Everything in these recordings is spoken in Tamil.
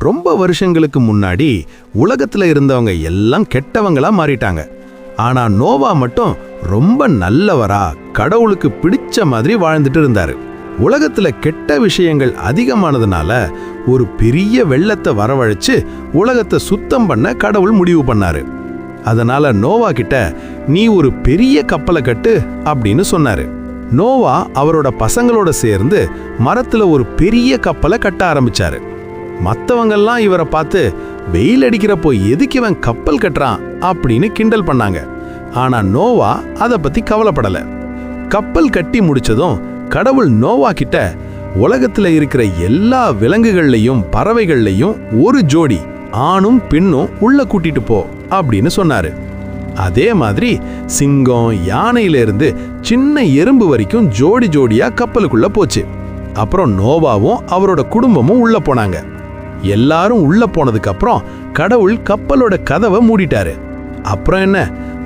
ரொம்ப வருஷங்களுக்கு முன்னாடி உலகத்துல இருந்தவங்க எல்லாம் கெட்டவங்களா மாறிட்டாங்க. ஆனா நோவா மட்டும் ரொம்ப நல்லவரா கடவுளுக்கு பிடிச்ச மாதிரி வாழ்ந்துட்டு இருந்தாரு. உலகத்துல கெட்ட விஷயங்கள் அதிகமானதுனால ஒரு பெரிய வெள்ளத்தை வரவழைச்சு உலகத்தை சுத்தம் பண்ண கடவுள் முடிவு பண்ணாரு. அதனால நோவா கிட்ட நீ ஒரு பெரிய கப்பலை கட்டு அப்படின்னு சொன்னாரு. நோவா அவரோட பசங்களோட சேர்ந்து மரத்துல ஒரு பெரிய கப்பலை கட்ட ஆரம்பிச்சாரு. மற்றவங்கெல்லாம் இவரை பார்த்து வெயில் அடிக்கிறப்போ எதுக்கு இவன் கப்பல் கட்டுறான் அப்படின்னு கிண்டல் பண்ணாங்க. ஆனா நோவா அதை பத்தி கவலைப்படல. கப்பல் கட்டி முடிச்சதும் கடவுள் நோவா கிட்ட உலகத்துல இருக்கிற எல்லா விலங்குகள்லையும் பறவைகள்லையும் ஒரு ஜோடி ஆணும் பெண்ணும் உள்ள கூட்டிட்டு போ அப்படின்னு சொன்னாரு. அதே மாதிரி சிங்கம், யானையிலிருந்து சின்ன எறும்பு வரைக்கும் ஜோடி ஜோடியா கப்பலுக்குள்ள போச்சு. அப்புறம் நோவாவும் அவரோட குடும்பமும் உள்ள போனாங்க. எல்லாரும் உள்ள போனதுக்கு அப்புறம் கடவுள் கப்பலோட கதவை மூடிட்டாரு. அப்புறம் என்ன,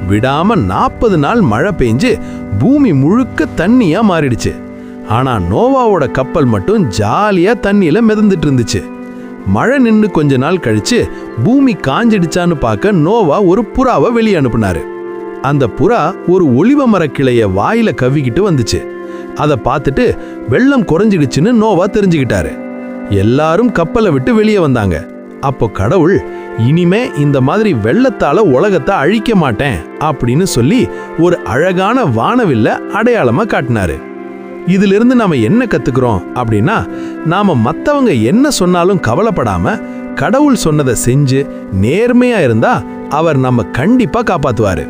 விடாம 40 நாள் மழை பெஞ்சு பூமி முழுக்க தண்ணியா மாறிடுச்சு. ஆனா நோவாவோட கப்பல் மட்டும் ஜாலியா தண்ணியில மிதந்துட்டு இருந்துச்சு. மழை நின்று கொஞ்ச நாள் கழிச்சு பூமி காஞ்சிடுச்சான்னு பார்க்க நோவா ஒரு புறாவை வெளியே அனுப்புனாரு. அந்த புறா ஒரு ஒலிவ மரக்கிளைய வாயில கவ்விக்கிட்டு வந்துச்சு. அதை பார்த்துட்டு வெள்ளம் குறைஞ்சிடுச்சுன்னு நோவா தெரிஞ்சுக்கிட்டாரு. எல்லாரும் கப்பலை விட்டு வெளியே வந்தாங்க. அப்போ கடவுள், இனிமே இந்த மாதிரி வெள்ளத்தால உலகத்தை அழிக்க மாட்டேன் அப்படின்னு சொல்லி ஒரு அழகான வானவில்ல அடையாளமா காட்டினாரு. இதிலிருந்து நாம என்ன கத்துக்கிறோம் அப்படின்னா, நாம மத்தவங்க என்ன சொன்னாலும் கவலைப்படாம கடவுள் சொன்னதை செஞ்சு நேர்மையா இருந்தா அவர் நம்ம கண்டிப்பா காப்பாத்துவாரு.